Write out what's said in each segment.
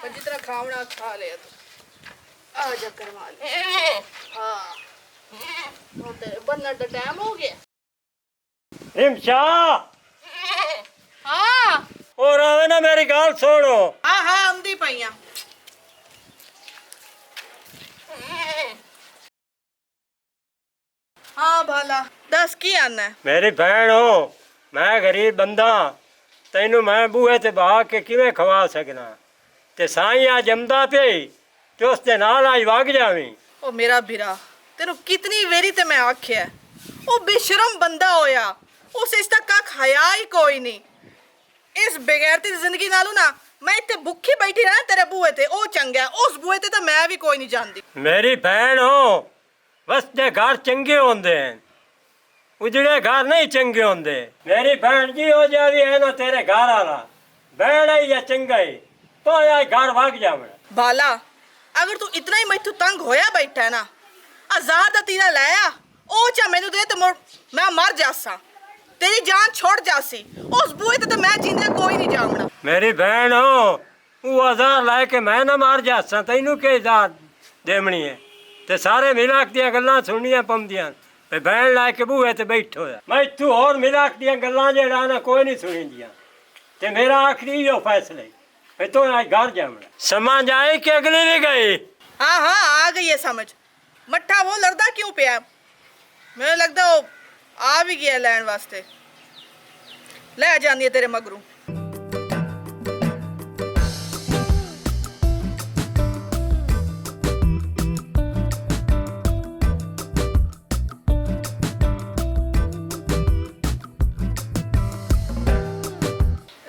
पर जितना खावना खा ले तू। आ जा करवा ले। हाँ वो तेरे बनने का टाइम हो गया। इमशा हाँ और आवे ना मेरी गाल छोड़ो। हाँ हाँ आंदी पईया। हाँ भाला दस की आना है। मेरी बहन हो मैं गरीब बंदा तेनू मैं बूहे ते बहा के किवें खवा सकना ते साईं आ जमदा पे ते उस दे नाल आई वग जावी। ओ मेरा बिरा तेनू कितनी वेरी ते मैं आख्या है ओ बेशरम बंदा होया उस इसदा कख हया ही कोई नहीं। इस बेगैरती जिंदगी नालू ना मैं इत्थे भुखी बैठी रहा तेरे बूहे ते ओ चंगा है उस बूहे ते तो मैं भी कोई नहीं जानदी। मेरी बहन हो वसदे घर चंगे होंदे हैं उजड़े घर नहीं चंगे होंदे। मेरी बहन जी हो जावी है ना तेरे घर आला बहन आई या चंगा ही तो या घर भाग जावना। बाला अगर तू इतना ही मैथू तंग होया बैठा है ना आजाद दा तीरा लाया ओ चा मैनू दे ते मैं मर जासा तेरी जान छोड़ जासी उस बूहे ते तो मैं जिंदा कोई नहीं जावना। मेरी बहन हो वो हजार लाए के मैं ना मार जासा तैनू के इजाद देवनी है ते सारे मिलाक दियां गल्लां सुननियां पौंदियां ते बहन लाए के बूहे ते बैठो है मैं तू और मिलाक दियां गल्लां जेड़ा ना कोई नहीं सुनिंदियां ते मेरा आखिरी यो फैसला है तो आज घर जावना समझ आई कि अगली नहीं गई। हाँ हाँ आ गई है समझ। मट्ठा वो लड़दा क्यों पिया मुझे लगता वो आ भी गया लैन वास्ते ले जानी है तेरे मगरू।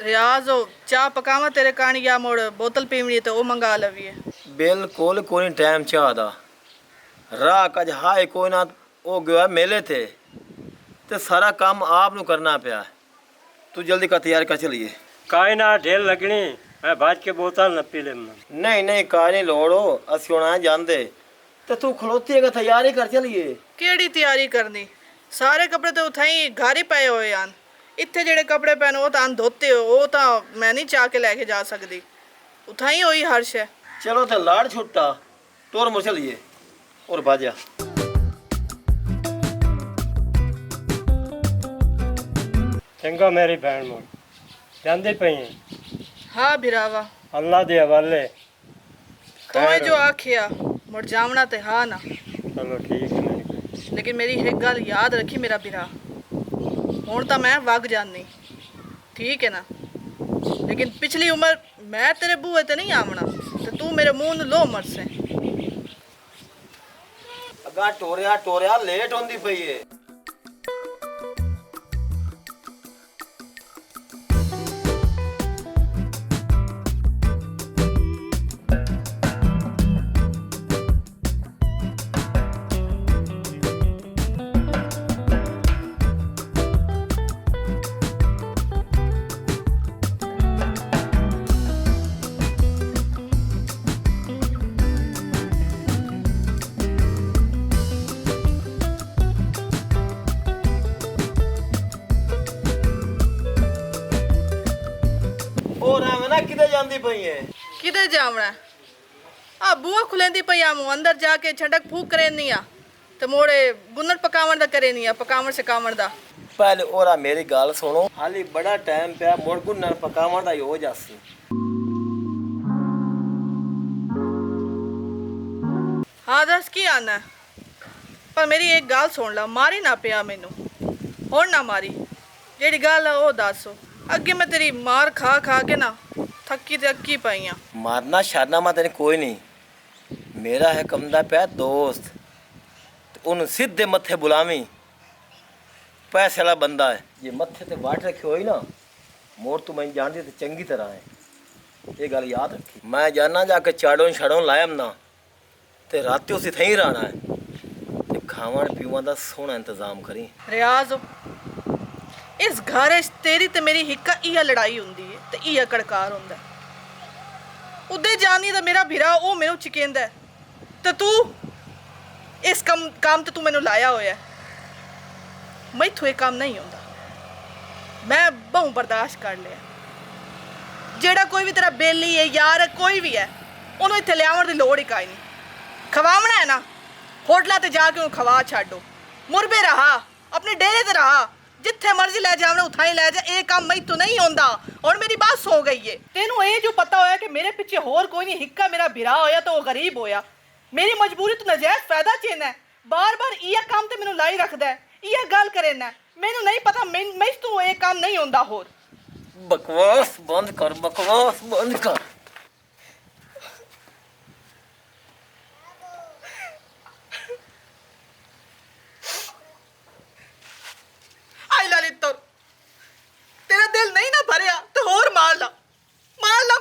रियाज हो चाह पकावा तेरे कानी या मोड़ बोतल पीवनी है तो वो मंगा लवी है। बिल्कुल कोई टाइम चाह दा राह कज हाय कोई ना वो गया मेले थे ते सारा काम आप नु करना पिया तू जल्दी का तैयार कर चलिए। काई ना ढेल लगनी मैं भाज के बोतल न पी ले। नहीं नहीं का नहीं लोड़ो असी होना जानदे ते तू खलोती है तैयारी कर चलिए। केड़ी तैयारी करनी सारे कपड़े तो उठाई घर ही पे होए आन इत्थे जेड़े कपड़े पहनो वो तो आन धोते हो वो तो मैं नहीं चाह के लेके जा सकती उठाई होई हर्ष है। चलो तो लाड़ छुट्टा तोर मुर चलिए और बाजा। चंगा मेरी बहन मोड़ जांदे पई हाँ बिरावा अल्लाह दे हवाले तो जो आखिया मुड़ जावना ते हाँ ना चलो ठीक है मेरी बहन। लेकिन मेरी एक गल याद रखी मेरा बिरा हुण तो मैं वग जानी ठीक है ना लेकिन पिछली उम्र मैं तेरे बूहे ते नहीं आवना ते तू मेरे मुंह नु लो मरसे। अगा टोरिया टोरिया लेट होंदी पई है। और आवे ना किधर जांदी पई है किधर जावना आ बुआ खुलेंदी पई आमू अंदर जाके छटक फूक करे नहीं आ ते मोड़े गुन्नर पकावण दा करे नहीं आ पकावण से कावण दा। पहले ओरा मेरी गाल सुनो हाली बड़ा टाइम पे मोड़ गुन्नर पकावण दा हो जासी। हाँ दस की आना है? पर मेरी एक गाल सुन ला मारी ना पिया मैनू हुण ना मारी जेड़ी गल है वो दसो अगे मैं तेरी मार खा खा के ना थकी ते अक्की पई आ। मारना शारना मा तेने कोई नहीं मेरा है कमदा पे दोस्त उन सीधे मत्थे बुलावी पैसे वाला बंदा है ये मत्थे ते वाट रखे होई ना मोर तू मैं जानती ते चंगी तरह है ये गल याद रखी। मैं जाना जाके चाड़ों छड़ों लायम ना ते राती उसी थई रहना है ते खावन पीवन दा सोहना इंतजाम करी। रियाज इस घर तेरी ते मेरी हिक्का इया लड़ाई हुंदी है ते इया कड़कार हुंदा है उदे जानी ते मेरा भिरा वो मैनू चिकेंदा है ते तू इस काम ते तू मैनू लाया होया मैथों ये काम नहीं होंदा मैं बहु बर्दाश्त कर लिया ਜਿਹੜਾ ਕੋਈ ਵੀ ਤੇਰਾ ਬੇਲੀ ਹੈ ਯਾਰ ਹੈ ਕੋਈ ਵੀ ਹੈ ਉਹਨੂੰ ਇੱਥੇ ਲਿਆਉਣ ਦੀ ਲੋੜ ਹੀ ਕਾਈ ਨਹੀਂ। ਖਵਾਉਣਾ ਹੈ ਨਾ ਹੋਟਲਾਂ ਤੇ ਜਾ ਕੇ ਉਹਨੂੰ ਖਵਾ ਛੱਡੋ। ਮੁਰਬੇ ਰਹਾ ਆਪਣੇ ਡੇਰੇ ਤੇ ਰਹਾ ਜਿੱਥੇ ਮਰਜ਼ੀ ਲੈ ਜਾਵਣਾ ਉਥਾਂ ਹੀ ਲੈ ਜਾ। ਇਹ ਕੰਮ ਮੈਥੋਂ ਨਹੀਂ ਹੁੰਦਾ। ਹੁਣ ਮੇਰੀ ਬਾਤ ਸੋ ਗਈ ਏ। ਤੈਨੂੰ ਇਹ ਜੋ ਪਤਾ ਹੋਇਆ ਕਿ ਮੇਰੇ ਪਿੱਛੇ ਹੋਰ ਕੋਈ ਨਹੀਂ ਹਿੱਕਾ ਮੇਰਾ ਬਿਰਾ ਹੋਇਆ ਤਾਂ ਉਹ ਗਰੀਬ ਹੋਇਆ। ਮੇਰੀ ਮਜਬੂਰੀ ਤੋਂ ਨਜਾਇਜ਼ ਫਾਇਦਾ ਚੇਨਾ ਹੈ। ਬਾਰ-ਬਾਰ ਇਹ ਕੰਮ ਤੇ ਮੈਨੂੰ ਲਾਈ ਰੱਖਦਾ ਹੈ। ਇਹ ਗੱਲ ਕਰੇ ਨਾ ਮੈਨੂੰ ਨਹੀਂ ਪਤਾ ਮੈਂ ਤੋਂ ਇਹ ਕੰਮ ਨਹੀਂ ਹੁੰਦਾ। ਹੋਰ बकवास बंद कर, बकवास बंद कर। आई ललित तेरा दिल नहीं ना भरया तो होर मार ला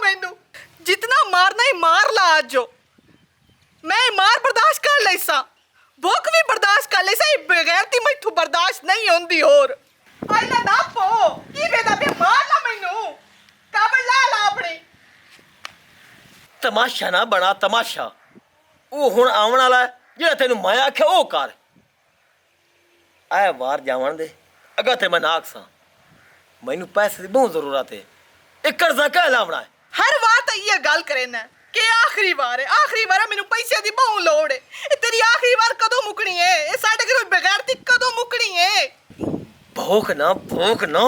मैनू जितना मारना ही मार ला। आज जो मैं मार बर्दाश्त कर ले सा भुख भी बर्दाश्त कर ले सा बगैरती मैथू बर्दाश्त नहीं होंदी। होर आई ना ना पो की बेदा पे मार ला मैनू काबल ला अपनी। तमाशा ना बना तमाशा। ਉਹ ਹੁਣ ਆਉਣ ਵਾਲਾ ਜਿਹੜਾ ਤੈਨੂੰ ਮੈਂ ਆਖਿਆ ਉਹ ਕਰ। ਆਏ ਬਾਹਰ ਜਾਵਣ ਦੇ ਅੱਗਾ ਤੇ ਮੈਂ ਨਾਕ ਸਾਂ। ਮੈਨੂੰ ਪੈਸੇ ਦੀ ਬਹੁਤ ਜ਼ਰੂਰਤ ਹੈ। ਇਹ ਕਰਜ਼ਾ ਕਹਿ ਲਾਉਣਾ ਹੈ। हर बार तो ये गल करे ना कि आखिरी बार है मैनू पैसे की बहुत लोड़ है। ये तेरी आखिरी बार कदों मुकनी है? ये साडे घरों बगैरती कदों मुकनी है? भूख ना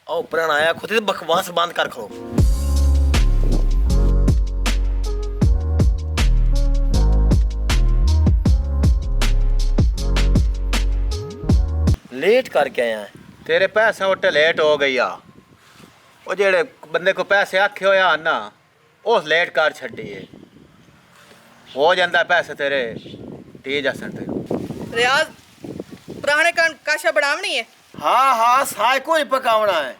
आओ प्राण आया खुद बकवास बंद कर खड़ो। लेट करके आया है। तेरे पैसे उठे लेट हो गई आ। वो जेड़े बंदे को पैसे आखे होया ना उस लेट कर छड़ी है। हो जाता पैसे तेरे 30,000 ते। रियाज पुराने काशा बढ़ावनी है। हाँ साय को ही पकावना है।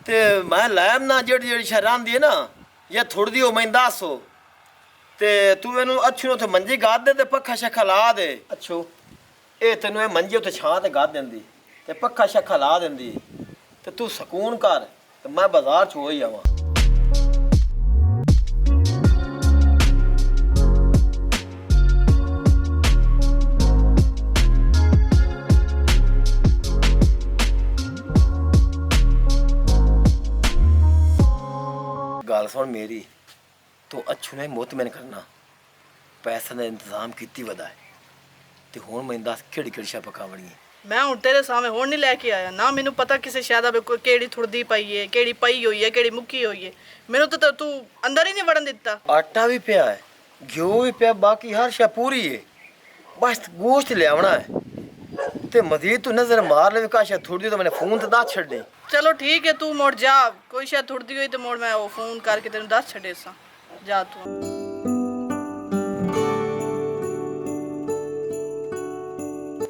ते मैं लैम ना जेड़ी शरान दी है ना ये थोड़ी दी हो मैं 10 हो ते तू इनू अच्छू नु मंजी गाद दे ते पक्खा शक्खा ला दे। अच्छू ਇਹ ਤੈਨੂੰ ਇਹ ਮੰਜੇ ਉੱਤੇ ਛਾਂ ਤੇ ਗੱਦ ਦਿੰਦੀ ਤੇ ਪੱਖਾ ਸ਼ੱਖਾ ਲਾ ਦਿੰਦੀ ਤੇ ਤੂੰ ਸਕੂਨ ਕਰ ਤੇ ਮੈਂ ਬਾਜ਼ਾਰ ਚ ਹੋ ਹੀ ਆਵਾਂ। ਗੱਲ ਸੁਣ ਮੇਰੀ ਤੂੰ ਅੱਛੂ ਨੇ ਮੁਤਮਿਨ ਕਰਨਾ ਪੈਸੇ ਦਾ ਇੰਤਜ਼ਾਮ ਕੀਤੀ ਵਦਾ ਤੇ ਹੁਣ ਮੈਂ ਦੱਸ ਕਿਹੜੀ ਸ਼ਾ ਪਕਾਵਣੀ ਹੈ। मैं हूँ तेरे सामने होर नहीं लैके आया ना। मैनू पता किसी शायद केड़ी थुड़दी पई है केड़ी पई हुई है केड़ी मुक्की हुई है। मैनू तो तू अंदर ही नहीं वड़न दिता। आटा भी पिया है घ्यो भी पिया बाकी हर शा पूरी है। बस गोश्त ले आवना है ते मजीद तू नजर मार ले काशा थोड़ी तो मैंने फोन तो दस छड़ दे। चलो ठीक है तू मुड़ जा कोई शायद थुड़दी हुई तो मुड़ मैं वो फोन करके तेन दस छड़े सा जा तू।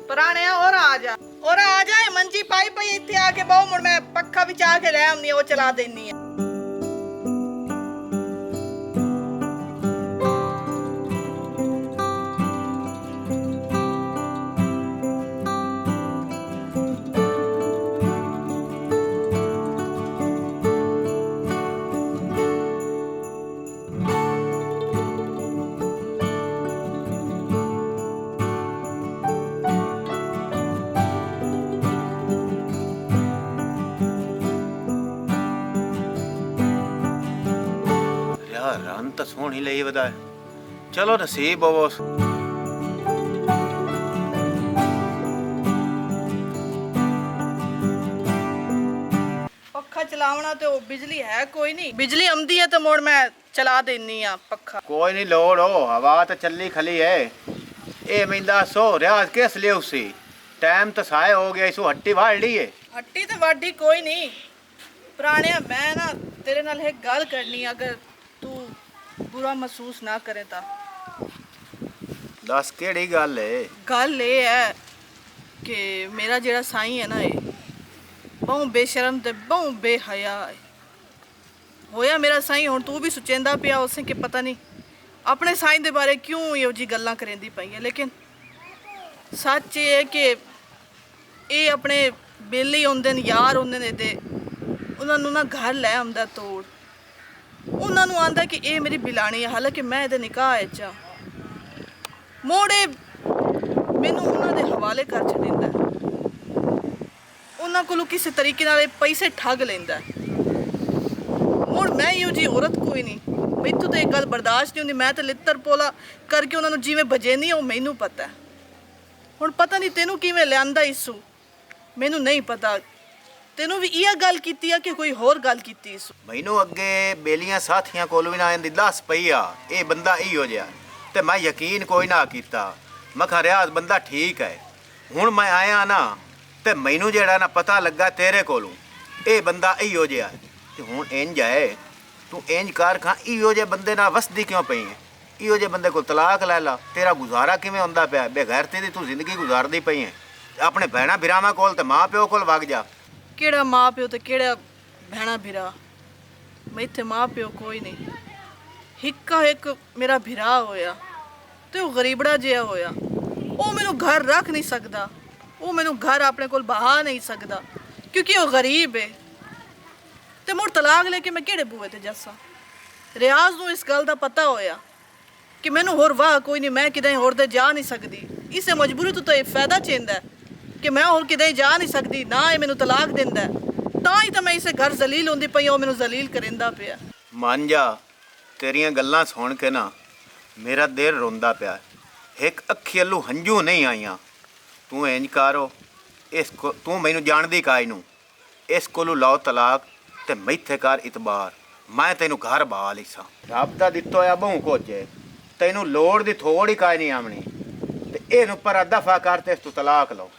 पुराने और आ जा मंजी पाई पई इत्थे आके बहु मुड़ मैं पक्खा भी चाह के ले आऊंगी वो चला देनी है। रन तो सोहनी लई वदा चलो नसीब हो। पक्खा चलावना तो बिजली है कोई नहीं बिजली आंदी है तो मोड़ मैं चला देनी आ पक्खा। कोई नहीं लोड़ हो हवा तो चली खली है। ए मैं सो रियाज किस लिए उसी टाइम तो साय हो गया इसो हट्टी वाड़ ली है। हट्टी तो वाडी कोई नहीं पुराने मैं ना तेरे नाल एक गल करनी अगर तू बुरा महसूस ना करे ता। दस केड़ी गल है? गल ये है कि मेरा जेड़ा साईं है ना ये बहु बेशरम ते बहु बेहया है। होया मेरा साईं हुण तू भी सुचेंदा पिया उसे कि पता नहीं अपने साईं दे बारे क्यों इहो जी गल्लां करेंदी पई है। लेकिन सच ये है कि ये अपने बेली आउंदे ने यार आउंदे ने ते उन्हां नूं ना घर लै आउंदा तोड़ उन्हां नूं आंदा कि ये मेरी बिलानी है। हालांकि मैं इहदे निकाह च मोड़े मैनू उन्हां दे हवाले कर छड्डिंदा उन्हां कोलों किसी तरीके नाल पैसे ठग लैंदा ਹੁਣ ਮੈਂ ਇਹੋ ਜਿਹੀ ਔਰਤ ਕੋਈ ਨਹੀਂ, ਮੈਥੋਂ ਤਾਂ ਇਹ ਗੱਲ ਬਰਦਾਸ਼ਤ ਨਹੀਂ ਹੁੰਦੀ। ਮੈਂ ਤਾਂ ਲਿੱਤਰ ਪੋਲਾ ਕਰਕੇ ਉਹਨਾਂ ਨੂੰ ਜਿਵੇਂ ਭਜੇਨੀ ਉਹ ਮੈਨੂੰ ਪਤਾ ਹੈ। ਹੁਣ ਪਤਾ ਨਹੀਂ ਤੈਨੂੰ ਕਿਵੇਂ ਲਿਆਂਦਾ ਇਸੂ, ਮੈਨੂੰ ਨਹੀਂ ਪਤਾ। ਤੈਨੂੰ ਵੀ ਇਹ ਗੱਲ ਕੀਤੀ ਆ ਕਿ ਕੋਈ ਹੋਰ ਗੱਲ ਕੀਤੀ ਇਸੂ? ਮੈਨੂੰ ਅੱਗੇ ਬੇਲੀਆਂ ਸਾਥੀਆਂ ਕੋਲ ਵੀ ਨਾ ਇਹਦੀ ਦੱਸ ਪਈ ਆ ਇਹ ਬੰਦਾ ਇਹੋ ਜਿਹਾ, ਤੇ ਮੈਂ ਯਕੀਨ ਕੋਈ ਨਾ ਕੀਤਾ। ਮੈਂ ਕਿਹਾ ਰਿਆਜ਼ ਬੰਦਾ ਠੀਕ ਹੈ। ਹੁਣ ਮੈਂ ਆਇਆ ਨਾ ਤੇ ਮੈਨੂੰ ਜਿਹੜਾ ਨਾ ਪਤਾ ਲੱਗਾ ਤੇਰੇ ਕੋਲੋਂ ਇਹ ਬੰਦਾ ਇਹੋ ਜਿਹਾ ਹੈ। ਤੇ ਹੁਣ ਇੰਜ ਹੈ ਤੂੰ ਇੰਜ ਕਰ ਖਾਂ ਇਹੋ ਜਿਹੇ ਬੰਦੇ ਨਾਲ ਵਸਦੀ ਕਿਉਂ ਪਈ ਹੈ? ਇਹੋ ਜਿਹੇ ਬੰਦੇ ਕੋਲ ਤਲਾਕ ਲੈ ਲਾ, ਤੇਰਾ ਗੁਜ਼ਾਰਾ ਕਿਵੇਂ ਹੁੰਦਾ ਪਿਆ? ਬੇਗੈਰਤੀ ਦੀ ਤੂੰ ਜ਼ਿੰਦਗੀ ਗੁਜ਼ਾਰਦੀ ਪਈ ਹੈ। ਆਪਣੇ ਭੈਣਾਂ ਬਿਰਾਵਾਂ ਕੋਲ ਤੇ ਮਾਂ ਪਿਓ ਕੋਲ ਵਗ ਜਾ। ਕਿਹੜਾ ਮਾਂ ਪਿਓ ਤੇ ਕਿਹੜਾ ਭੈਣਾ ਭਰਾ? ਮੈਥੇ ਮਾਂ ਪਿਓ ਕੋਈ ਨਹੀਂ। ਹਿੱਕਾ ਇੱਕ ਮੇਰਾ ਭਰਾ ਹੋਇਆ ਤੇ ਉਹ ਗਰੀਬੜਾ ਜਿਹਾ ਹੋਇਆ। ਉਹ ਮੈਨੂੰ ਘਰ ਰੱਖ ਨਹੀਂ ਸਕਦਾ, ਉਹ ਮੈਨੂੰ ਘਰ ਆਪਣੇ ਕੋਲ ਬਹਾ ਨਹੀਂ ਸਕਦਾ ਕਿਉਂਕਿ ਉਹ ਗਰੀਬ ਹੈ। ਤੇ ਮੁੜ ਤਲਾਕ ਲੈ ਕੇ ਮੈਂ ਕਿਹੜੇ ਬੂਹੇ ਤੇ ਜਾਸਾਂ? ਰਿਆਜ਼ ਨੂੰ ਇਸ ਗੱਲ ਦਾ ਪਤਾ ਹੋਇਆ ਕਿ ਮੈਨੂੰ ਹੋਰ ਵਾਹ ਕੋਈ ਨਹੀਂ, ਮੈਂ ਕਿਤੇ ਹੋਰ ਤੇ ਜਾ ਨਹੀਂ ਸਕਦੀ। ਇਸੇ ਮਜਬੂਰੀ ਤੋਂ ਤਾਂ ਇਹ ਫਾਇਦਾ ਚੇਂਦਾ ਹੈ ਕਿ ਮੈਂ ਹੋਰ ਕਿਤੇ ਜਾ ਨਹੀਂ ਸਕਦੀ, ਨਾ ਇਹ ਮੈਨੂੰ ਤਲਾਕ ਦਿੰਦਾ ਹੈ। ਤਾਂ ਹੀ ਤਾਂ ਮੈਂ ਇਸੇ ਘਰ ਜ਼ਲੀਲ ਹੁੰਦੀ ਪਈ, ਉਹ ਮੈਨੂੰ ਜ਼ਲੀਲ ਕਰਿੰਦਾ ਪਿਆ। ਮੰਨ ਜਾ, ਤੇਰੀਆਂ ਗੱਲਾਂ ਸੁਣ ਕੇ ਨਾ ਮੇਰਾ ਦਿਲ ਰੋਂਦਾ ਪਿਆ। ਇੱਕ ਅੱਖੀ ਅੱਲੂ ਹੰਝੂ ਨਹੀਂ ਆਈਆਂ। ਤੂੰ ਇੰਜ ਕਰੋ, ਤੂੰ ਮੈਨੂੰ ਜਾਣਦੀ ਕਾਇ ਨੂੰ, ਇਸ ਕੋਲੋਂ ਲਾਓ ਤਲਾਕ ਤੇ ਮੈਥੇ ਕਰ ਇਤਬਾਰ। ਮੈਂ ਤੈਨੂੰ ਘਰ ਬਹਾ ਲਿਸਾਂ। ਰੱਬ ਦਾ ਦਿੱਤਾ ਹੋਇਆ ਬਹੁ ਕੋਜੇ, ਤੈਨੂੰ ਲੋੜ ਦੀ ਥੋੜੀ ਕਾਇ ਨਹੀਂ ਆਵਣੀ। ਤੇ ਇਹਨੂੰ ਪਰ ਦਫਾ ਕਰ ਤੇ ਤੂੰ ਤਲਾਕ ਲਓ।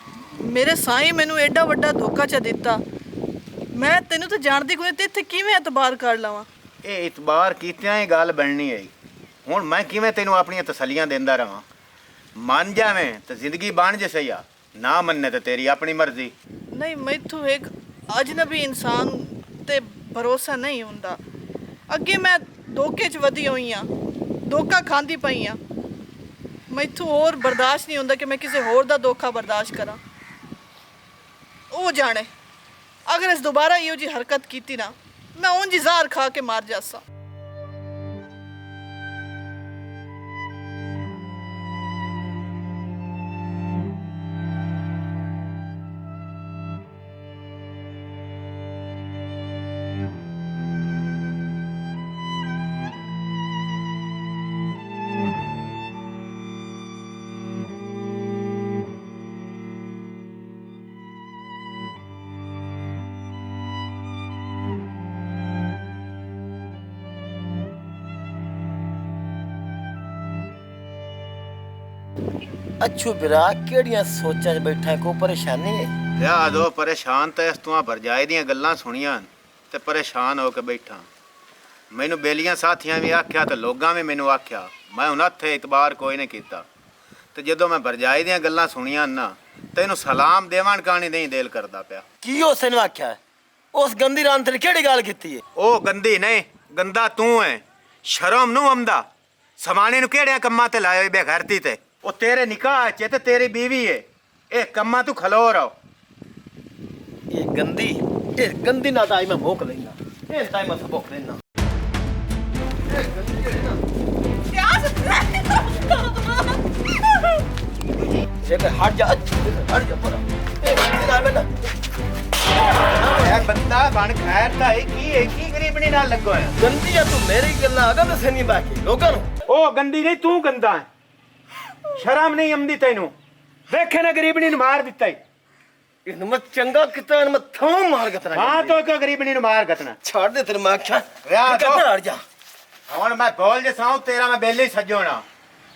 ਮੇਰੇ ਸਾਈਂ ਮੈਨੂੰ ਐਡਾ ਵੱਡਾ ਧੋਖਾ ਚ ਦਿੱਤਾ। ਮੈਂ ਤੈਨੂੰ ਤਾਂ ਜਾਣਦੀ ਕੋਈ ਤੇ ਇੱਥੇ ਕਿਵੇਂ ਇਤਬਾਰ ਕਰ ਲਵਾਂ? ਇਹ ਇਤਬਾਰ ਕੀਤਿਆਂ ਹੀ ਗੱਲ ਬਣਨੀ ਹੈ। ਹੁਣ ਮੈਂ ਕਿਵੇਂ ਤੈਨੂੰ ਆਪਣੀਆਂ ਤਸੱਲੀਆਂ ਦਿੰਦਾ ਰਵਾਂ? ਮੰਨ ਜਾਵੇਂ ਤੇ ਜ਼ਿੰਦਗੀ ਬਣ ਜੇ ਸਹੀ ਆ, ਨਾ ਮੰਨੇ ਤੇ ਤੇਰੀ ਆਪਣੀ ਮਰਜ਼ੀ। ਨਹੀਂ, ਮੈਥੋਂ ਇੱਕ ਅਜਨਬੀ ਇਨਸਾਨ ਤੇ ਭਰੋਸਾ ਨਹੀਂ ਹੁੰਦਾ। ਅੱਗੇ ਮੈਂ ਧੋਖੇ 'ਚ ਵਧੀ ਹੋਈ ਹਾਂ, ਧੋਖਾ ਖਾਂਦੀ ਪਈ ਹਾਂ। ਮੈਥੋਂ ਹੋਰ ਬਰਦਾਸ਼ਤ ਨਹੀਂ ਹੁੰਦਾ ਕਿ ਮੈਂ ਕਿਸੇ ਹੋਰ ਦਾ ਧੋਖਾ ਬਰਦਾਸ਼ਤ ਕਰਾਂ। ਉਹ ਜਾਣੇ, ਅਗਰ ਇਸ ਦੁਬਾਰਾ ਇਹੋ ਜਿਹੀ ਹਰਕਤ ਕੀਤੀ ਨਾ, ਮੈਂ ਉਂਝ ਜ਼ਾਹਰ ਖਾ ਕੇ ਮਾਰ ਜਾਸਾਂ। ਅੱਛੂ ਬਿਰਾ ਕਿਹੜੀਆਂ ਸੋਚਾਂ 'ਚ ਬੈਠਾ, ਕੋਈ ਪਰੇਸ਼ਾਨੀ ਹੈ? ਯਾਦ ਹੋ ਪਰੇਸ਼ਾਨ ਤਾਂ ਇਸ ਤੋਂ ਭਰਜਾਈ ਦੀਆਂ ਗੱਲਾਂ ਸੁਣੀਆਂ ਤੇ ਪਰੇਸ਼ਾਨ ਹੋ ਕੇ ਬੈਠਾ। ਮੈਨੂੰ ਬੇਲੀਆਂ ਸਾਥੀਆਂ ਵੀ ਆਖਿਆ ਤੇ ਲੋਕਾਂ ਵੀ ਮੈਨੂੰ ਆਖਿਆ, ਮੈਂ ਹੁਣ ਇੱਥੇ ਇਤਬਾਰ ਕੋਈ ਨਹੀਂ ਕੀਤਾ। ਤੇ ਜਦੋਂ ਮੈਂ ਭਰਜਾਈ ਦੀਆਂ ਗੱਲਾਂ ਸੁਣੀਆਂ ਨਾ, ਤੈਨੂੰ ਸਲਾਮ ਦੇਵਣ ਕਾਣੀ ਨਹੀਂ ਦਿਲ ਕਰਦਾ ਪਿਆ। ਕੀ ਉਸ ਨੇ ਆਖਿਆ? ਉਸ ਗੰਦੀ ਰਾਂ ਤੇ ਕਿਹੜੀ ਗੱਲ ਕੀਤੀ ਹੈ? ਉਹ ਗੰਦੀ ਨਹੀਂ, ਗੰਦਾ ਤੂੰ ਹੈ। ਸ਼ਰਮ ਨੂੰ ਆਉਂਦਾ? ਸਮਾਣੇ ਨੂੰ ਕਿਹੜਿਆਂ ਕੰਮਾਂ ਤੇ ਲਾਇਆ ਬੇਗੈਰਤੀ ਤੇ? ਉਹ ਤੇਰੇ ਨਿਕਾਹ 'ਚ ਤੇ ਤੇਰੀ ਬੀਵੀ ਹੈ, ਇਹ ਕੰਮਾਂ ਤੂੰ ਖਲੋ ਰहो। ਇਹ ਗੰਦੀ ਨਾ ਤਾਂ ਮੈਂ ਭੋਕ ਲੈਣਾ, ਇਹ ਤਾਂ ਮੈਂ ਭੋਕ ਲੈਣਾ। ਇਹ ਹਟ ਜਾ, ਹਟ ਜਾ ਪਰ ਇਹ ਗੰਦੀ ਨਾ ਮੈਂ ਇਹ ਬੰਦਾ ਬਣ ਖੈਰ ਤਾਂ ਇਹ ਕੀ ਗਰੀਬਣੀ ਨਾਲ ਲੱਗੋ ਹੈ? ਗੰਦੀ ਆ ਤੂੰ, ਮੇਰੀ ਗੱਲਾਂ ਅਗਾ ਮੈਂ ਸਨੀ ਬਾਕੀ ਲੋਕਾਂ ਨੂੰ। ਉਹ ਗੰਦੀ ਨਹੀਂ, ਤੂੰ ਗੰਦਾ ਹੈ। ਸ਼ਰਮ ਨਹੀਂ ਆਉਂਦੀ ਤੈਨੂੰ? ਵੇਖੇ ਨਾ ਗਰੀਬਣੀ ਨੂੰ ਮਾਰ ਦਿੱਤਾ ਈ। ਇਹਨੂੰ ਮੈਂ ਚੰਗਾ ਕੀਤਾ, ਇਹਨੂੰ ਮੈਂ ਥਾਂ ਮਾਰ ਗਤਨਾ। ਹਾਂ ਤੋ ਕਿ ਗਰੀਬਣੀ ਨੂੰ ਮਾਰ ਗਤਨਾ। ਛੱਡ ਦੇ ਤੈਨੂੰ ਮੈਂ ਆਖਿਆ ਵਿਆਹ ਤੋਂ ਹਟ ਜਾ। ਹੁਣ ਮੈਂ ਬੋਲ ਜੇ ਸਾਂ ਤੇਰਾ ਮੈਂ ਬੇਲੀ ਸੱਜੋਣਾ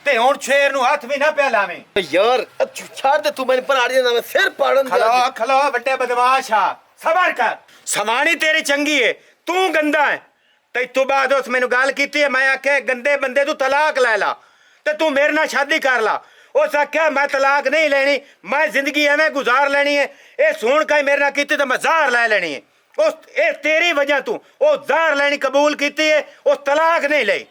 ਤੇ ਹੁਣ ਸ਼ੇਰ ਨੂੰ ਹੱਥ ਵੀ ਨਾ ਪਿਆ ਲਾਵੇਂ। ਯਾਰ ਅੱਛੂ ਛੱਡ ਦੇ ਤੂੰ, ਮੈਨੂੰ ਪਰ ਅੜ ਜਾਂਦਾ, ਮੈਂ ਸਿਰ ਪਾੜਨ ਦੇ। ਖਲੋ ਖਲੋ ਵੱਡੇ ਬਦਮਾਸ਼ ਆ, ਸਬਰ ਕਰ। ਸਮਾਣੀ ਤੇਰੀ ਚੰਗੀ ਏ, ਤੂੰ ਗੰਦਾ ਹੈ। ਤੇ ਤੋਂ ਬਾਅਦ ਉਸ ਮੈਨੂੰ ਗੱਲ ਕੀਤੀ ਹੈ, ਮੈਂ ਆਖਿਆ ਗੰਦੇ ਬੰਦੇ ਤੂੰ ਤਲਾਕ ਲੈ ਲਾ ਤੇ ਤੂੰ ਮੇਰੇ ਨਾਲ ਸ਼ਾਦੀ ਕਰ ਲਾ। ਉਸ ਆਖਿਆ ਮੈਂ ਤਲਾਕ ਨਹੀਂ ਲੈਣੀ, ਮੈਂ ਜ਼ਿੰਦਗੀ ਐਵੇਂ ਗੁਜ਼ਾਰ ਲੈਣੀ ਹੈ। ਇਹ ਸੁਣ ਕੇ ਮੇਰੇ ਨਾਲ ਕੀਤੀ ਤਾਂ ਮੈਂ ਜ਼ਾਹਰ ਲੈ ਲੈਣੀ ਹੈ। ਇਹ ਤੇਰੀ ਵਜ੍ਹਾ ਤੂੰ ਉਹ ਜ਼ਾਹਰ ਲੈਣੀ ਕਬੂਲ ਕੀਤੀ ਹੈ, ਉਹ ਤਲਾਕ ਨਹੀਂ ਲਈ।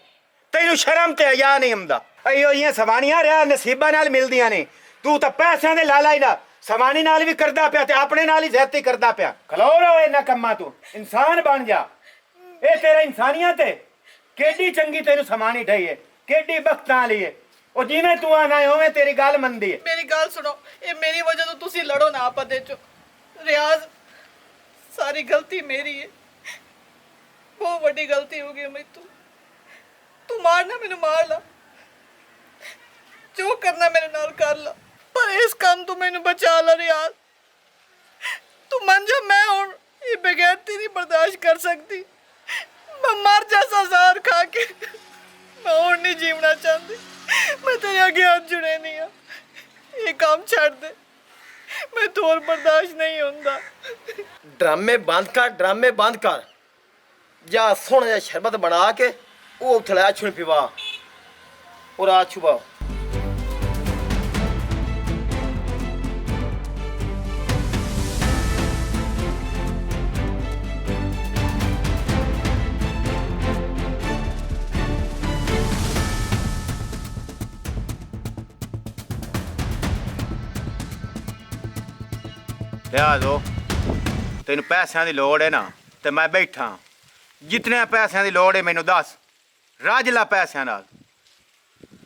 ਤੈਨੂੰ ਸ਼ਰਮ ਤੇ ਹਯਾ ਨਹੀਂ ਆਉਂਦਾ? ਇਹੋ ਜਿਹੀਆਂ ਸਵਾਣੀਆਂ ਰਿਆ ਨਸੀਬਾਂ ਨਾਲ ਮਿਲਦੀਆਂ ਨੇ। ਤੂੰ ਤਾਂ ਪੈਸਿਆਂ ਦੇ ਲਾਲਾ ਹੀ ਨਾ, ਸਵਾਣੀ ਨਾਲ ਵੀ ਕਰਦਾ ਪਿਆ ਤੇ ਆਪਣੇ ਨਾਲ ਹੀ ਜ਼ਿਆਦਤੀ ਕਰਦਾ ਪਿਆ। ਖਲੋ ਰੋ ਇਹਨਾਂ ਕੰਮਾਂ ਤੂੰ, ਇਨਸਾਨ ਬਣ ਜਾ। ਇਹ ਤੇਰਾ ਇਨਸਾਨੀਅਤ ਹੈ। ਕਿੱਡੀ ਚੰਗੀ ਤੈਨੂੰ ਸਮਾਣੀ ਢਈ ਹੈ, ਕਿੱਡੀ ਬਖਤਾਂ ਵਾਲੀ ਹੈ। ਉਹ ਜਿਵੇਂ ਤੂੰ ਆਣਾ ਉਵੇਂ ਤੇਰੀ ਗੱਲ ਮੰਨਦੀ ਹੈ। ਮੇਰੀ ਗੱਲ ਸੁਣੋ, ਇਹ ਮੇਰੀ ਵਜ੍ਹਾ ਤੋਂ ਤੁਸੀਂ ਲੜੋ ਨਾ ਆਪਸ ਵਿੱਚ। ਰਿਆਜ਼, ਸਾਰੀ ਗਲਤੀ ਮੇਰੀ ਹੈ। ਬਹੁਤ ਵੱਡੀ ਗਲਤੀ ਹੋ ਗਈ ਮੈਥੋਂ। ਤੂੰ ਮਾਰਨਾ ਮੈਨੂੰ ਮਾਰ ਲਾ, ਜੋ ਕਰਨਾ ਮੇਰੇ ਨਾਲ ਕਰ ਲਾ, ਪਰ ਇਸ ਕੰਮ ਤੋਂ ਮੈਨੂੰ ਬਚਾ ਲੈ ਰਿਆਜ਼। ਤੂੰ ਮੰਨ ਜਾ, ਮੈਂ ਹੁਣ ਇਹ ਬੇਗੈਰਤੀ ਨਹੀਂ ਬਰਦਾਸ਼ਤ ਕਰ ਸਕਦੀ। ਮੈਂ ਮਰ ਜਾ ਜ਼ਹਿਰ ਖਾ ਕੇ, ਮੈਂ ਹੁਣ ਨਹੀਂ ਜੀਵਣਾ ਚਾਹੁੰਦੀ। ਮੈਂ ਤੇਰੇ ਅੱਗੇ ਹੱਥ ਜੁੜੇ ਨਹੀਂ ਆ, ਇਹ ਕੰਮ ਛੱਡ ਦੇ, मैं तो और बर्दाश्त नहीं होता। ड्रामे बंद कर जा सोना जा शरबत बना के वो उथला छुन पिवा और आ छुबा। ਲਿਆ ਦੋ ਤੈਨੂੰ ਪੈਸਿਆਂ ਦੀ ਲੋੜ ਹੈ ਨਾ ਤੇ ਮੈਂ ਬੈਠਾ। ਜਿਤਨੇ ਪੈਸਿਆਂ ਦੀ ਲੋੜ ਹੈ ਮੈਨੂੰ ਦੱਸ, ਰੱਜ ਲਾ ਪੈਸਿਆਂ ਨਾਲ।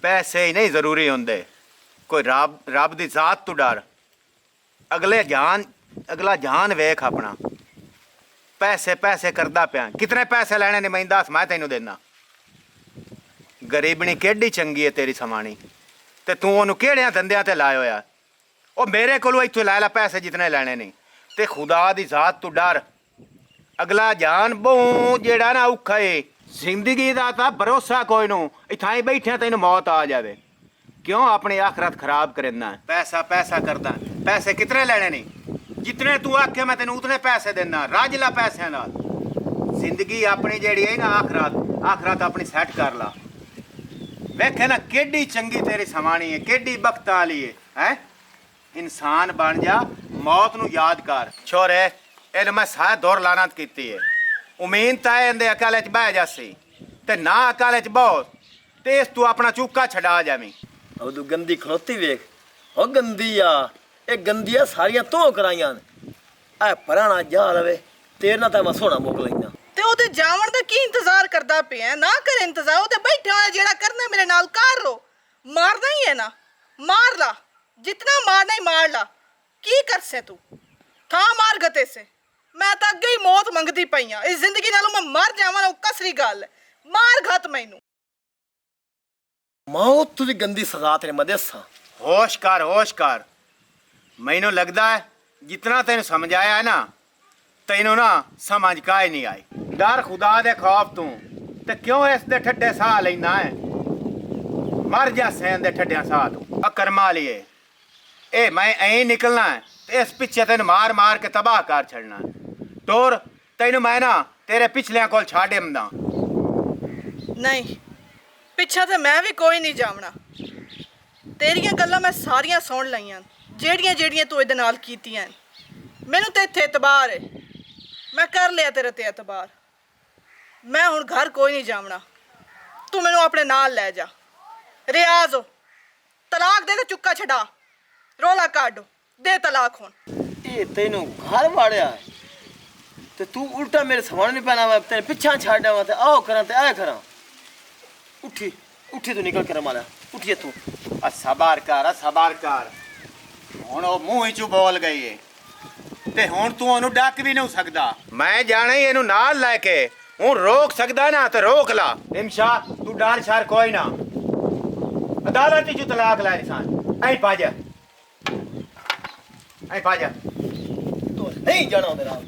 ਪੈਸੇ ਹੀ ਨਹੀਂ ਜ਼ਰੂਰੀ ਹੁੰਦੇ, ਕੋਈ ਰੱਬ ਦੀ ਜ਼ਾਤ ਤੋਂ ਡਰ। ਅਗਲਾ ਜਾਨ ਵੇਖ ਆਪਣਾ। ਪੈਸੇ ਕਰਦਾ ਪਿਆ। ਕਿਤਨੇ ਪੈਸੇ ਲੈਣੇ ਨੇ ਮੈਨੂੰ ਦੱਸ, ਮੈਂ ਤੈਨੂੰ ਦੇਣਾ। ਗਰੀਬਣੀ ਕਿਹੜੀ ਚੰਗੀ ਹੈ ਤੇਰੀ ਸਮਾਣੀ, ਤੇ ਤੂੰ ਉਹਨੂੰ ਕਿਹੜਿਆਂ ਧੰਦਿਆਂ ਤੇ ਲਾਇਆ ਹੋਇਆ। ਉਹ ਮੇਰੇ ਕੋਲੋਂ ਇੱਥੋਂ ਲੈ ਲੈ ਪੈਸੇ ਜਿਤਨੇ ਲੈਣੇ ਨੇ, ਤੇ ਖੁਦਾ ਦੀ ਜ਼ਾਤ ਤੋਂ ਡਰ। ਅਗਲਾ ਜਾਨ ਬਹੁ ਜਿਹੜਾ ਨਾ ਔਖਾ ਏ। ਜ਼ਿੰਦਗੀ ਦਾ ਤਾਂ ਭਰੋਸਾ ਕੋਈ ਨੂੰ, ਇੱਥਾਂ ਹੀ ਬੈਠਿਆਂ ਤੈਨੂੰ ਮੌਤ ਆ ਜਾਵੇ। ਕਿਉਂ ਆਪਣੀ ਆਖਰਤ ਖਰਾਬ ਕਰਨਾ? ਪੈਸਾ ਕਰਦਾ। ਪੈਸੇ ਕਿਤਨੇ ਲੈਣੇ ਨੇ? ਜਿਤਨੇ ਤੂੰ ਆਖਿਆ ਮੈਂ ਤੈਨੂੰ ਉਤਨੇ ਪੈਸੇ ਦੇਣਾ। ਰੱਜ ਲਾ ਪੈਸਿਆਂ ਨਾਲ। ਜ਼ਿੰਦਗੀ ਆਪਣੀ ਜਿਹੜੀ ਹੈ ਨਾ ਆਖਰਤ ਆਪਣੀ ਸੈੱਟ ਕਰ ਲਾ। ਵੇਖੇ ਨਾ ਕਿੱਡੀ ਚੰਗੀ ਤੇਰੀ ਸਮਾਣੀ ਹੈ, ਕਿੱਡੀ ਬਖਤਾਂ ਵਾਲੀ ਹੈ। ਇਨਸਾਨ ਬਣ ਜਾ, ਮੌਤ ਨੂੰ ਯਾਦ ਕਰ। ਛੋਰੇ ਇਹਨੂੰ ਮੈਂ ਸਾਰਾ ਦੌਰ ਲਾਨਤ ਕੀਤੀ ਹੈ। ਉਮੀਦ ਤਾਂ ਇਹਦੇ ਅਕਾਲੇ 'ਚ ਬਹਿ ਜਾਸੀ, ਤੇ ਨਾ ਅਕਾਲੇ 'ਚ ਬਹੁਤ, ਤੇ ਇਸ ਤੂੰ ਆਪਣਾ ਚੂਕਾ ਛਡਾ ਜਾਵੀਂ। ਉਹ ਤੂੰ ਗੰਦੀ ਖਲੋਤੀ ਵੇਖ, ਉਹ ਗੰਦੀ ਆ। ਇਹ ਗੰਦੀਆਂ ਸਾਰੀਆਂ ਤੂੰ ਕਰਾਈਆਂ ਨੇ। ਐ ਪਰਾਣਾ ਜਾ ਲਵੇ ਤੇਰੇ ਨਾਲ ਤਾਂ ਮੈਂ ਸੋਹਣਾ ਮੁੱਕ ਲੈਂਦਾ। ਤੇ ਉਹਦੇ ਜਾਵਣ ਦਾ ਕੀ ਇੰਤਜ਼ਾਰ ਕਰਦਾ ਪਿਆ? ਨਾ ਕਰ ਇੰਤਜ਼ਾਰ, ਉਹ ਤੇ ਬੈਠਾ ਹੋਇਆ, ਜਿਹੜਾ ਕਰਨਾ ਮੇਰੇ ਨਾਲ ਕਰ ਲੋ। ਮਾਰਨਾ ਹੀ ਹੈ ਨਾ, ਮਾਰ ਲਾ, जितना मारना ही मार ला। की कर से तू था मार गते से। मैं तो अगे ही मौत मंगती पई हाँ। इस जिंदगी नालों मैं मर जावां ना, कसरी गल है। मार घत मैनू। मौत तुझी गंदी सजा तेरे मैं दसा। होश कर। मैनू लगता है जितना तेन समझ आया है ना, तेनों ना समझ का ही नहीं आई। डर खुदा दे खौफ तू, ते क्यों इस दे ठड्डे साह लेना है? मर जा सैन दे ठड्डिया साह तू। अकरमा लिए ए मैं ऐ निकलना है, ते इस पिछे तेन मार के तबाह कर छड़ना है। टोर तेन मैं ना तेरे पिछलियां कोल छाड़े मदा। नहीं, पिछा तो मैं भी कोई नहीं जावना। तेरियां गल्लां मैं सारियां सुन लईयां, जेड़ियां तू इहदे नाल कीतियां। मैनू ते इत्थे एतबार है, मैं कर लिया तेरे ते एतबार। मैं हुण घर कोई नहीं जावना, तू मैनू अपने नाल लै जा। रियाज तलाक दे ते चुक्का छड़ा, रोला काटो, दे तलाक हुण। ये तेनू घर वाड़िया है ते तू उल्टा मेरे समान नहीं पैना। मैं तेरे पिछा छाड़ा वा ते आओ करा ते आ करा। उठी तू निकल कर मारा, उठिए तू। सबर कर। हुण ओ मूंह चों बोल गई है, ते हुण तू ओनू डक भी नहीं सकदा। मैं जाना ही इनू नाल लैके हुण रोक सकदा ना, ते रोक ला। इमशा तू डर शर कोई ना, अदालत चों तलाक लै इंसान। ऐ पाजा तू नहीं जाना मेरा।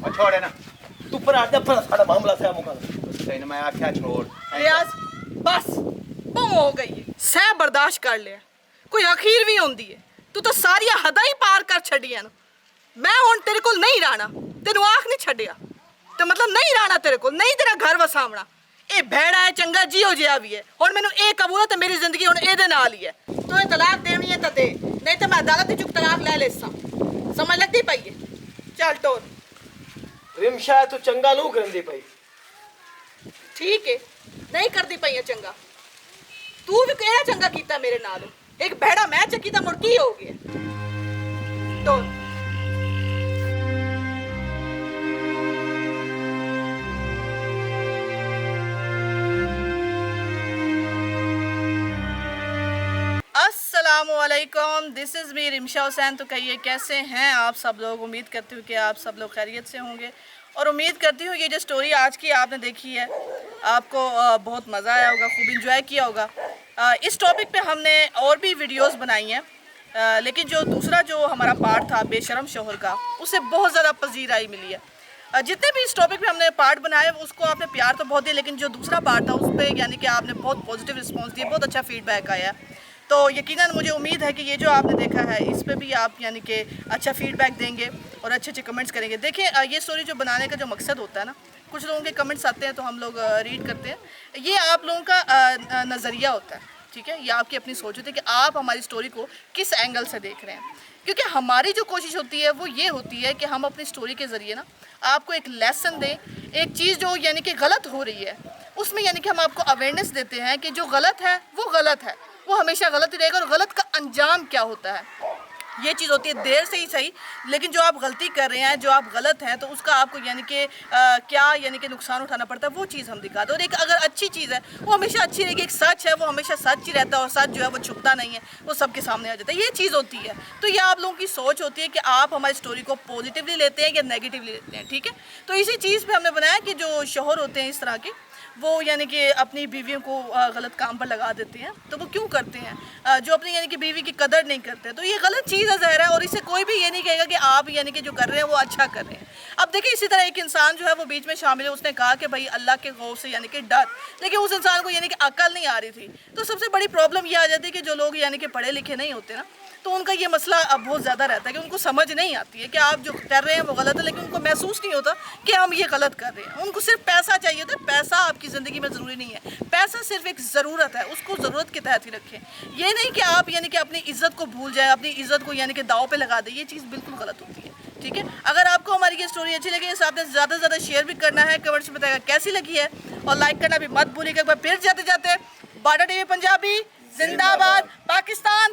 छोड़े ना तू पर आजा, पर साडा मामला से मुका। तेन मैं आख्या छोड़। रियाज बस बहु हो गई है, सह बर्दाश्त कर लिया। कोई अखीर भी होंदी है। तू तो सारिया हदा ही पार कर छड़ियां। मैं हुण तेरे कोल नहीं रहना, तेनू आख नहीं छड़िया, ते मतलब नहीं रहना तेरे कोल, नहीं तेरा घर वसावना। ये भैड़ा है, चंगा जियो जिहा भी है। हुण मैनू ये कबूल है, ते मेरी जिंदगी हुण इहदे नाल ही है। तू ये तलाक देनी है तो दे, नहीं तो मैं अदालत चुक तलाक लै लेसा। समझ लगती पई है? चल टोर। रिमशा तू चंगा नू करंदी पई। ठीक है, नहीं करती पई है चंगा। तू भी कहना चंगा कीता मेरे नाल। एक भैड़ा मैं चकी तो मुड़ की हो गया। टोर। अस्सलामुअलैकुम, this is me Rimsha Hussain. तो कहिए कैसे हैं आप सब लोग? उम्मीद करती हूँ कि आप सब लोग खैरियत से होंगे और उम्मीद करती हूँ ये जो स्टोरी आज की आपने देखी है आपको बहुत मज़ा आया होगा, खूब इंजॉय किया होगा। इस टॉपिक पे हमने और भी वीडियोस बनाई हैं, लेकिन जो दूसरा जो हमारा पार्ट था बेशरम शोहर का, उससे बहुत ज़्यादा पजीराई मिली है। जितने भी इस टॉपिक पे हमने पार्ट बनाए उसको आपने प्यार तो बहुत दिया, लेकिन जो दूसरा पार्ट था उस पर यानी कि आपने बहुत पॉजिटिव रिस्पॉन्स दिया, बहुत अच्छा फीडबैक आया। तो यकीनन मुझे उम्मीद है कि ये जो आपने देखा है इस पे भी आप यानी कि अच्छा फीडबैक देंगे और अच्छे अच्छे कमेंट्स करेंगे। देखिए ये स्टोरी जो बनाने का जो मकसद होता है ना, कुछ लोगों के कमेंट्स आते हैं तो हम लोग रीड करते हैं, ये आप लोगों का नज़रिया होता है, ठीक है, ये आपकी अपनी सोच होती है कि आप हमारी स्टोरी को किस एंगल से देख रहे हैं। क्योंकि हमारी जो कोशिश होती है वो ये होती है कि हम अपनी स्टोरी के ज़रिए ना आपको एक लेसन दें, एक चीज़ जो यानी कि गलत हो रही है उसमें यानी कि हम आपको अवेयरनेस देते हैं कि जो गलत है वो गलत है, वो हमेशा गलत ही रहेगा और गलत का अंजाम क्या होता है ये चीज़ होती है। देर से ही सही, लेकिन जो आप गलती कर रहे हैं, जो आप गलत हैं, तो उसका आपको यानी कि क्या यानी कि नुकसान उठाना पड़ता है वो चीज़ हम दिखाते हैं। और एक अगर अच्छी चीज़ है वो हमेशा अच्छी रहेगी, एक सच है वो हमेशा सच ही रहता है और सच जो है वो छुपता नहीं है, वो सबके सामने आ जाता है, ये चीज़ होती है। तो ये आप लोगों की सोच होती है कि आप हमारी स्टोरी को पॉजिटिवली लेते हैं या नेगेटिवली लेते हैं, ठीक है। तो इसी चीज़ पर हमने बनाया कि जो शौहर होते हैं इस तरह के, वो यानी कि अपनी बीवियों को गलत काम पर लगा देते हैं। तो वो क्यों करते हैं? जो अपनी यानी कि बीवी की कदर नहीं करते, तो ये गलत चीज़ है ज़ाहिर है, और इससे कोई भी ये नहीं कहेगा कि आप यानी कि जो कर रहे हैं वो अच्छा कर रहे हैं। अब देखिए इसी तरह एक इंसान जो है वो बीच में शामिल है, उसने कहा कि भाई अल्लाह के खौफ से यानी कि डर, लेकिन उस इंसान को यानी कि अकल नहीं आ रही थी। तो सबसे बड़ी प्रॉब्लम ये आ जाती है कि जो लोग यानी कि पढ़े लिखे नहीं होते ना, तो उनका ये मसला अब बहुत ज़्यादा रहता है कि उनको समझ नहीं आती है कि आप जो कर रहे हैं वो गलत है, लेकिन उनको महसूस नहीं होता कि हम ये गलत कर रहे हैं। उनको सिर्फ पैसा चाहिए होता है, पैसा आपकी ज़िंदगी में ज़रूरी नहीं है, पैसा सिर्फ एक ज़रूरत है, उसको ज़रूरत के तहत ही रखें। ये नहीं कि आप यानी कि अपनी इज़्ज़त को भूल जाएं, अपनी इज़्ज़त को यानी कि दाव पे लगा दें, ये चीज़ बिल्कुल गलत होती है, ठीक है। अगर आपको हमारी ये स्टोरी अच्छी लगी, इसे आपने ज़्यादा से ज़्यादा शेयर भी करना है, कमेंट्स में बताएगा कैसी लगी है, और लाइक करना भी मत भूलिएगा। एक बार फिर जाते जाते बाटा टीवी पंजाबी जिंदाबाद, पाकिस्तान